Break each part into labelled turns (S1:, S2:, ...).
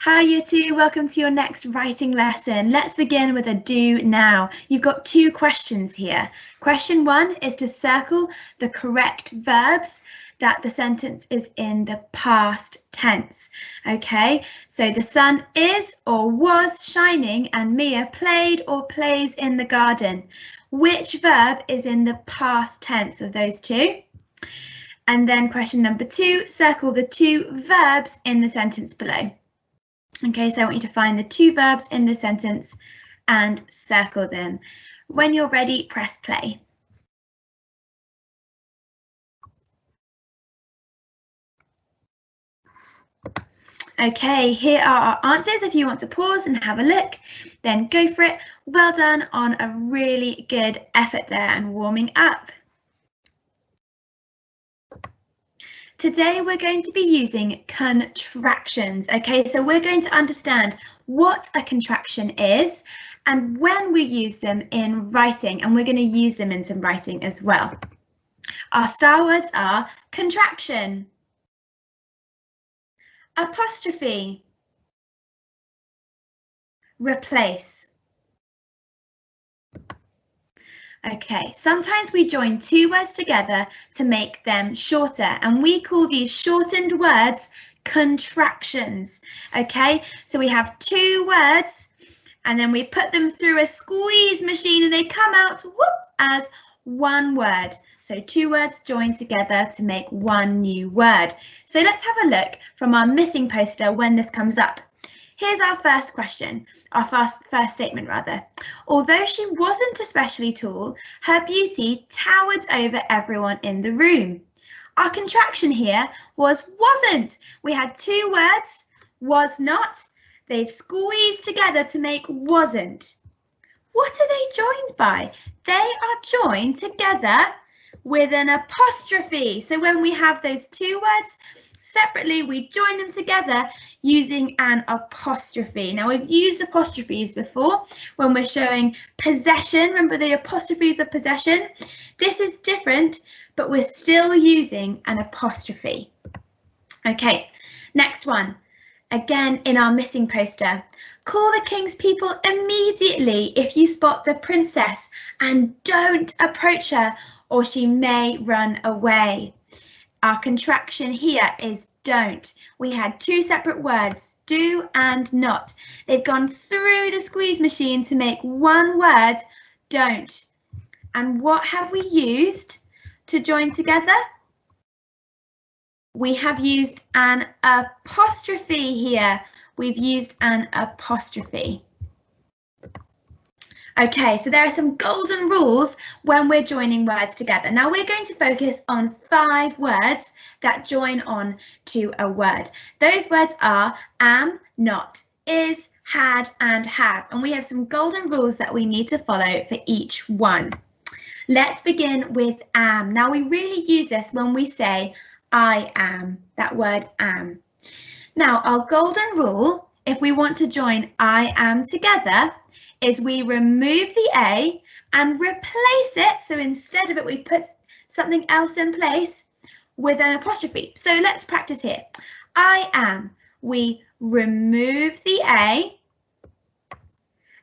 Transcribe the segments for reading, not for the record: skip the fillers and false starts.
S1: Hi Year 2, welcome to your next writing lesson. Let's begin with a do now. You've got two questions here. Question 1 is to circle the correct verbs that the sentence is in the past tense. Okay, so the sun is or was shining and Mia played or plays in the garden. Which verb is in the past tense of those two? And then question number 2, circle the two verbs in the sentence below. Okay, so I want you to find the two verbs in the sentence and circle them. When you're ready, press play. Okay, here are our answers. If you want to pause and have a look, then go for it. Well done on a really good effort there and warming up. Today we're going to be using contractions. Okay, so we're going to understand what a contraction is and when we use them in writing, and we're going to use them in some writing as well. Our star words are contraction, apostrophe, replace. Okay, sometimes we join two words together to make them shorter, and we call these shortened words contractions. Okay, so we have two words and then we put them through a squeeze machine and they come out as one word. So two words joined together to make one new word. So let's have a look from our missing poster when this comes up. Here's our first question, our first statement rather. Although she wasn't especially tall, her beauty towered over everyone in the room. Our contraction here was wasn't. We had two words, was not. They've squeezed together to make wasn't. What are they joined by? They are joined together with an apostrophe. So when we have those two words separately, we join them together using an apostrophe. Now we've used apostrophes before when we're showing possession. Remember the apostrophes of possession? This is different, but we're still using an apostrophe. Okay, next one. Again in our missing poster. Call the king's people immediately if you spot the princess and don't approach her or she may run away. Our contraction here is don't. We had two separate words, do and not. They've gone through the squeeze machine to make one word, don't. And what have we used to join together? We have used an apostrophe here. We've used an apostrophe. Okay, so there are some golden rules when we're joining words together. Now we're going to focus on 5 words that join on to a word. Those words are am, not, is, had, and have. And we have some golden rules that we need to follow for each one. Let's begin with am. Now we really use this when we say I am, that word am. Now our golden rule, if we want to join I am together, is we remove the A and replace it. So instead of it, we put something else in place with an apostrophe. So let's practice here. I am, we remove the A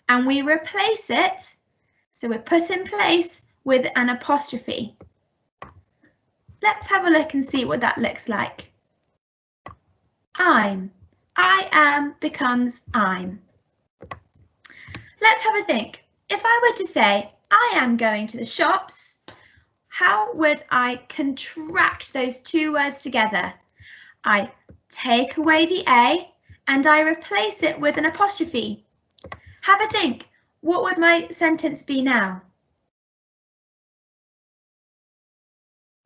S1: and we replace it. So we're put in place with an apostrophe. Let's have a look and see what that looks like. I'm, I am becomes I'm. Let's have a think. If I were to say, I am going to the shops, how would I contract those two words together? I take away the A and I replace it with an apostrophe. Have a think. What would my sentence be now?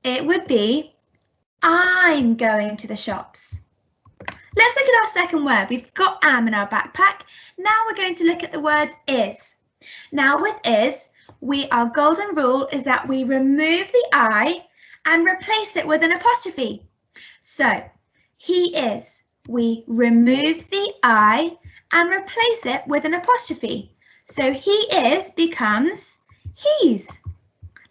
S1: It would be, I'm going to the shops. Let's look at our second word. We've got am in our backpack. Now we're going to look at the word is. Now with is, our golden rule is that we remove the I and replace it with an apostrophe. So he is, we remove the I and replace it with an apostrophe. So he is becomes he's.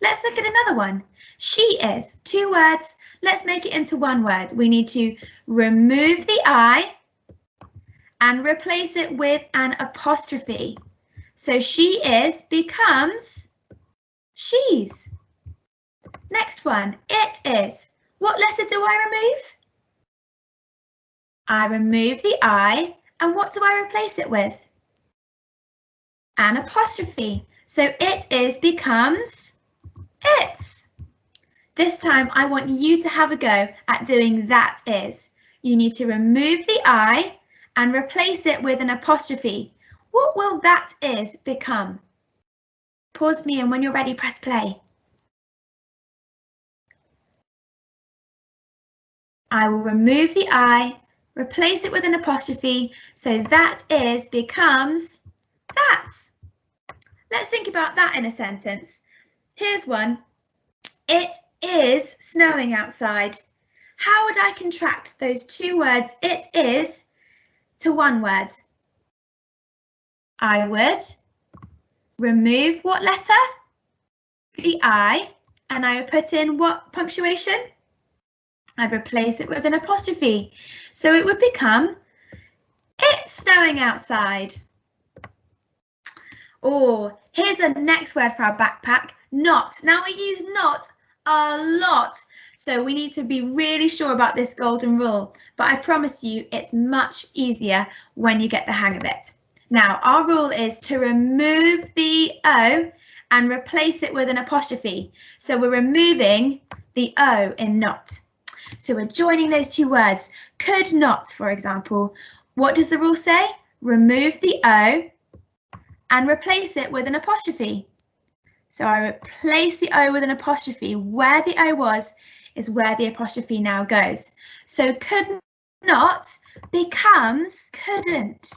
S1: Let's look at another one. She is, 2 words. Let's make it into one word. We need to remove the I and replace it with an apostrophe. So she is becomes she's. Next one, it is. What letter do I remove? I remove the I, and what do I replace it with? An apostrophe. So it is becomes it's. This time I want you to have a go at doing that is. You need to remove the I and replace it with an apostrophe. What will that is become? Pause me, and when you're ready, press play. I will remove the I, replace it with an apostrophe, so that is becomes that's. Let's think about that in a sentence. Here's one. It is snowing outside. How would I contract those two words, it is, to one word? I would remove what letter? The I, and I would put in what punctuation? I'd replace it with an apostrophe. So it would become, it's snowing outside. Oh, here's a next word for our backpack, not. Now we use not a lot, so we need to be really sure about this golden rule, but I promise you it's much easier when you get the hang of it. Now our rule is to remove the O and replace it with an apostrophe. So we're removing the O in not. So we're joining those two words. Could not, for example. What does the rule say? Remove the O and replace it with an apostrophe. So I replace the O with an apostrophe. Where the O was is where the apostrophe now goes. So could not becomes couldn't.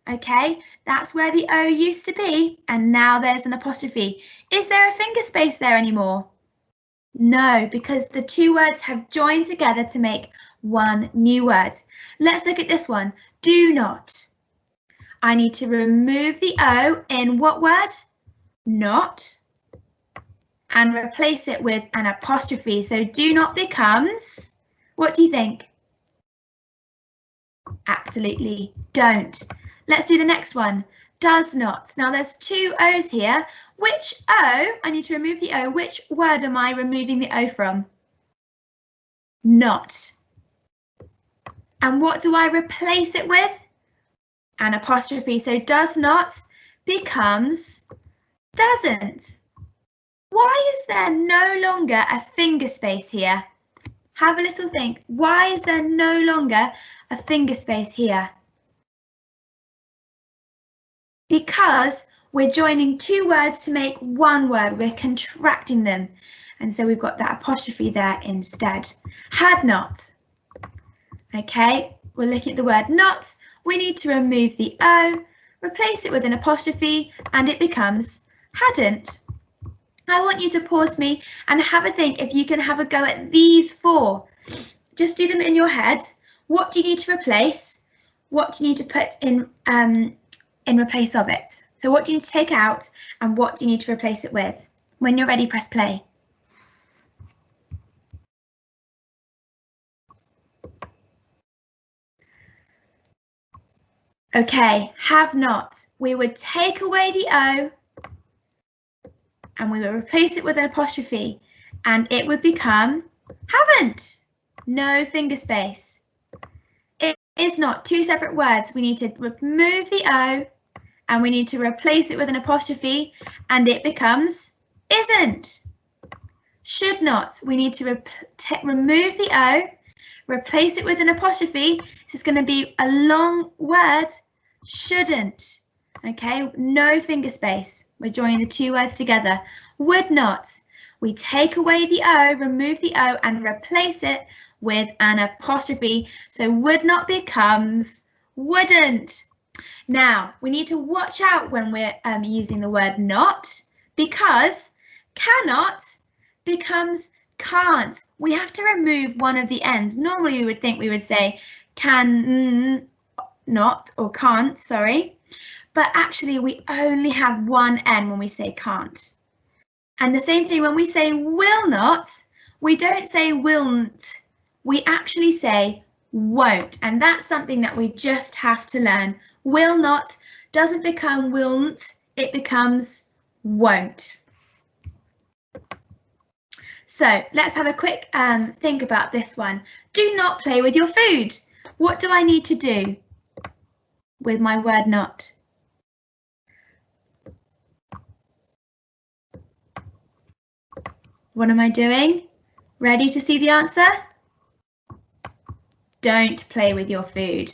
S1: Okay, that's where the O used to be, and now there's an apostrophe. Is there a finger space there anymore? No, because the two words have joined together to make one new word. Let's look at this one. Do not. I need to remove the O in what word? Not. And replace it with an apostrophe. So do not becomes, what do you think? Absolutely don't. Let's do the next one. Does not. Now there's two O's here. Which O, I need to remove the O. Which word am I removing the O from? Not. And what do I replace it with? An apostrophe. So does not becomes doesn't. Why is there no longer a finger space here? Have a little think. Why is there no longer a finger space here? Because we're joining two words to make one word. We're contracting them. And so we've got that apostrophe there instead. Had not. Okay, we're looking at the word not. We need to remove the O, replace it with an apostrophe, and it becomes hadn't. I want you to pause me and have a think if you can have a go at these four. Just do them in your head. What do you need to replace? What do you need to put in replace of it? So what do you need to take out and what do you need to replace it with? When you're ready, press play. Okay, have not. We would take away the O and we would replace it with an apostrophe and it would become haven't. No finger space. It is not. Two separate words. We need to remove the O and we need to replace it with an apostrophe and it becomes isn't. Should not. We need to remove the O, replace it with an apostrophe. This is going to be a long word. Shouldn't. Okay, no finger space. We're joining the two words together. Would not. We take away the O, remove the O and replace it with an apostrophe. So would not becomes wouldn't. Now we need to watch out when we're using the word not, because cannot becomes can't. We have to remove one of the ends. Normally we would think we would say can not or can't, sorry, but actually we only have one N when we say can't. And the same thing when we say will not, we don't say willn't, we actually say won't. And that's something that we just have to learn. Will not doesn't become willn't, it becomes won't. So let's have a quick think about this one. Do not play with your food. What do I need to do with my word not? What am I doing? Ready to see the answer? Don't play with your food.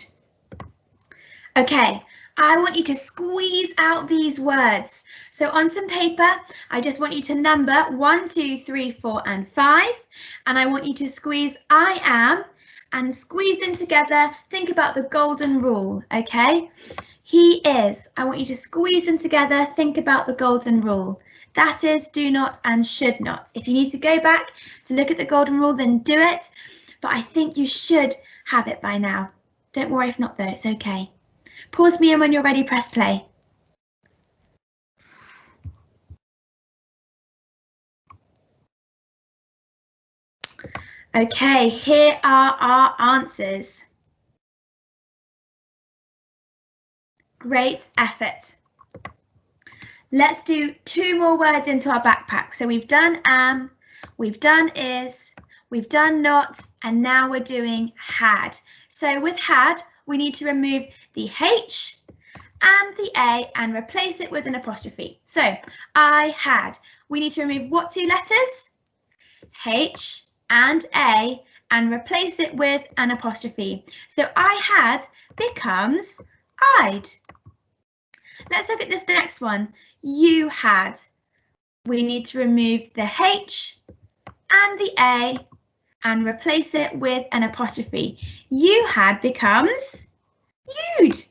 S1: Okay, I want you to squeeze out these words. So on some paper, I just want you to number 1, 2, 3, 4, and 5. And I want you to squeeze I am and squeeze them together. Think about the golden rule, okay? He is. I want you to squeeze them together. Think about the golden rule. That is do not and should not. If you need to go back to look at the golden rule, then do it. But I think you should have it by now. Don't worry if not though, it's okay. Pause me and when you're ready, press play. Okay, here are our answers. Great effort. Let's do 2 more words into our backpack. So we've done am, we've done is, we've done not, and now we're doing had. So with had, we need to remove the H and the A and replace it with an apostrophe. So I had, we need to remove what 2 letters? H and A and replace it with an apostrophe. So I had becomes I'd. Let's look at this next one. You had. We need to remove the H and the A and replace it with an apostrophe. You had becomes you'd.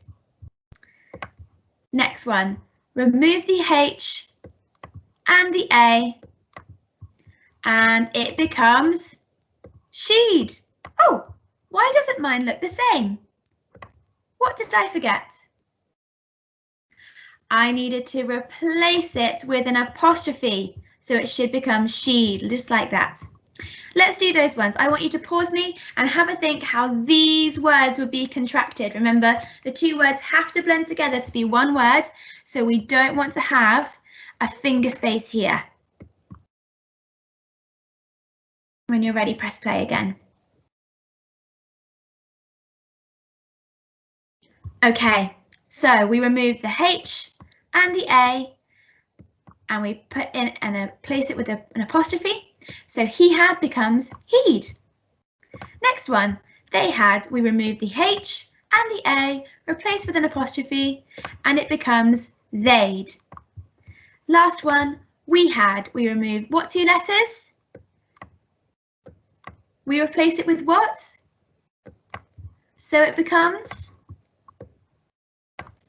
S1: Next one. Remove the H and the A and it becomes she'd. Oh, why doesn't mine look the same? What did I forget? I needed to replace it with an apostrophe, so it should become she'd, just like that. Let's do those ones. I want you to pause me and have a think how these words would be contracted. Remember, the 2 words have to blend together to be one word, so we don't want to have a finger space here. When you're ready, press play again. Okay, so we remove the H and the A and we put in and place it with an apostrophe. So he had becomes he'd. Next one, they had, we remove the H and the A, replace with an apostrophe, and it becomes they'd. Last one, we had, we remove what 2 letters? We replace it with what? So it becomes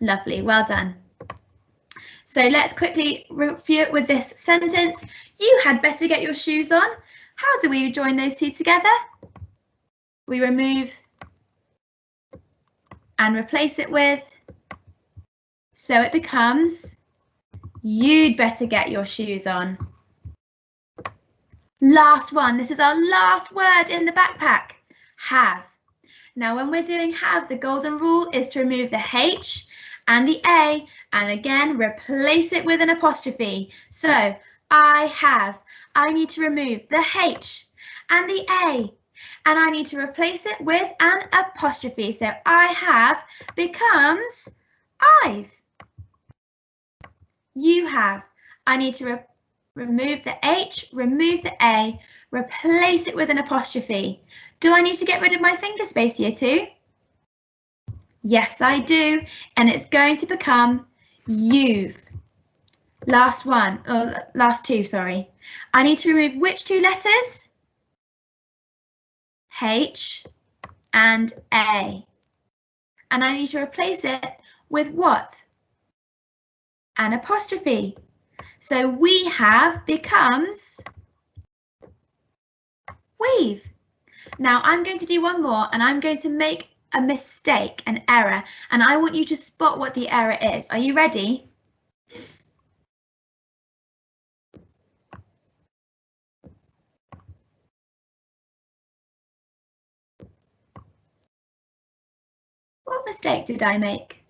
S1: lovely, well done. So let's quickly review it with this sentence. You had better get your shoes on. How do we join those 2 together? We remove and replace it with, so it becomes you'd better get your shoes on. Last one, this is our last word in the backpack, have. Now when we're doing have, the golden rule is to remove the H and the A and again replace it with an apostrophe. So I have, I need to remove the H and the A and I need to replace it with an apostrophe. So I have becomes I've. You have, I need to remove the H, remove the A, replace it with an apostrophe. Do I need to get rid of my finger space here too? Yes, I do. And it's going to become you've. Last one, or last 2, sorry. I need to remove which 2 letters? H and A. And I need to replace it with what? An apostrophe. So we have becomes we've. Now I'm going to do one more and I'm going to make a mistake, an error, and I want you to spot what the error is. Are you ready? What mistake did I make?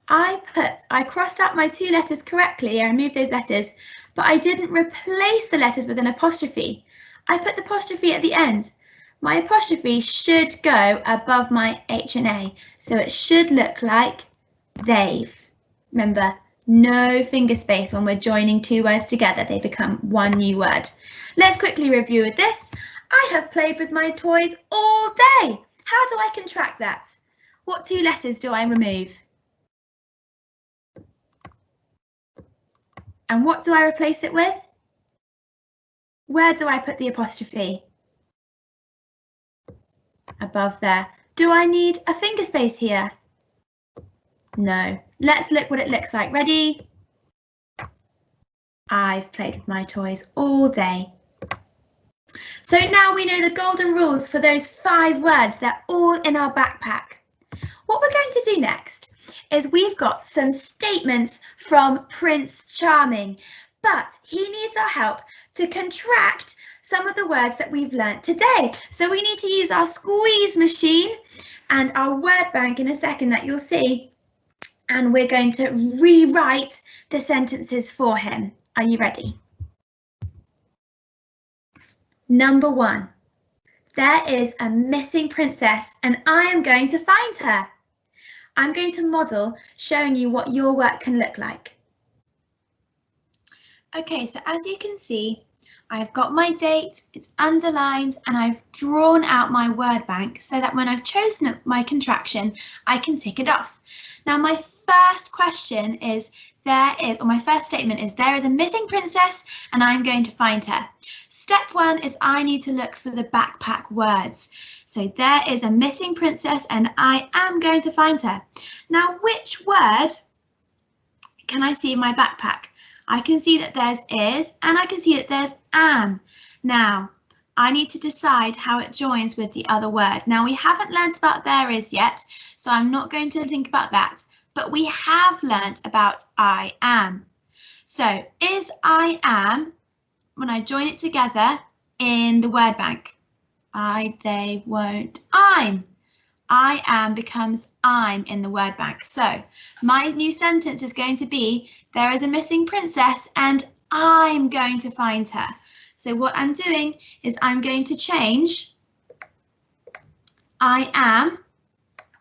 S1: I crossed out my 2 letters correctly. I removed those letters, but I didn't replace the letters with an apostrophe. I put the apostrophe at the end. My apostrophe should go above my H and A, so it should look like they've. Remember, no finger space when we're joining 2 words together. They become one new word. Let's quickly review this. I have played with my toys all day. How do I contract that? What 2 letters do I remove? And what do I replace it with? Where do I put the apostrophe? Above there. Do I need a finger space here? No. Let's look what it looks like. Ready? I've played with my toys all day. So now we know the golden rules for those 5 words. They're all in our backpack. What we're going to do next is we've got some statements from Prince Charming, but he needs our help to contract some of the words that we've learnt today. So we need to use our squeeze machine and our word bank in a second that you'll see, and we're going to rewrite the sentences for him. Are you ready? Number 1. There is a missing princess and I am going to find her. I'm going to model showing you what your work can look like. Okay, so as you can see, I've got my date, it's underlined, and I've drawn out my word bank so that when I've chosen my contraction, I can tick it off. Now, my first question is, my first statement is, there is a missing princess and I'm going to find her. Step 1 is I need to look for the backpack words. So there is a missing princess and I am going to find her. Now, which word can I see in my backpack? I can see that there's is and I can see that there's am. Now, I need to decide how it joins with the other word. Now, we haven't learnt about there is yet, so I'm not going to think about that, but we have learnt about I am. So is I am, when I join it together in the word bank, I, they, won't, I'm. I am becomes I'm in the word bank. So my new sentence is going to be, there is a missing princess and I'm going to find her. So what I'm doing is I'm going to change I am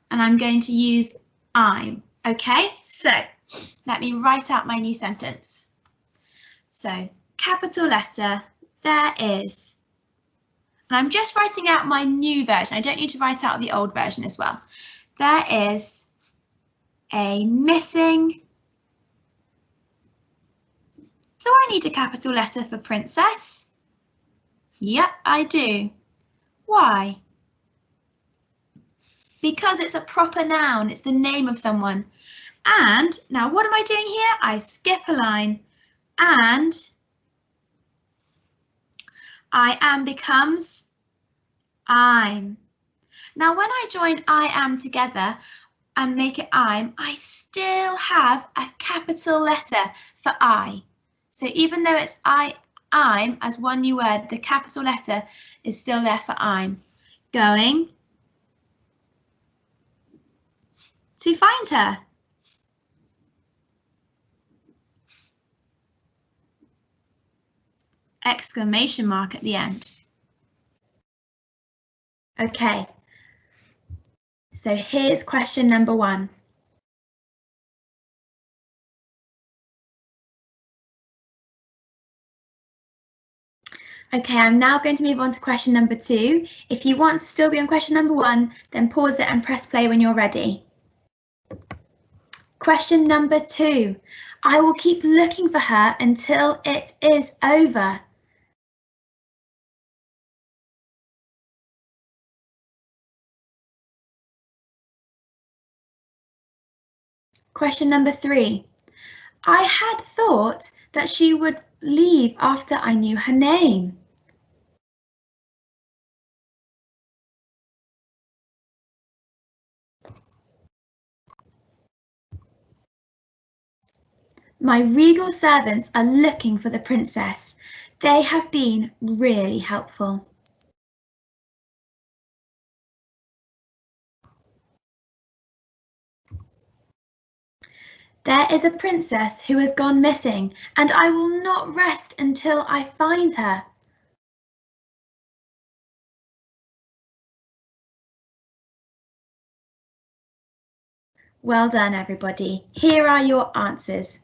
S1: and I'm going to use I'm. Okay, so let me write out my new sentence. So capital letter, there is. And I'm just writing out my new version. I don't need to write out the old version as well. There is a missing. Do I need a capital letter for princess? Yep, I do. Why? Because it's a proper noun. It's the name of someone. And now what am I doing here? I skip a line and I am becomes I'm. Now when I join I am together and make it I'm, I still have a capital letter for I. So even though it's I'm as one new word, the capital letter is still there for I'm. Going to find her. Exclamation mark at the end. Okay, so here's question number 1. Okay, I'm now going to move on to question number 2. If you want to still be on question number 1, then pause it and press play when you're ready. Question number 2. I will keep looking for her until it is over. Question number 3. I had thought that she would leave after I knew her name. My regal servants are looking for the princess. They have been really helpful. There is a princess who has gone missing, and I will not rest until I find her. Well done, everybody. Here are your answers.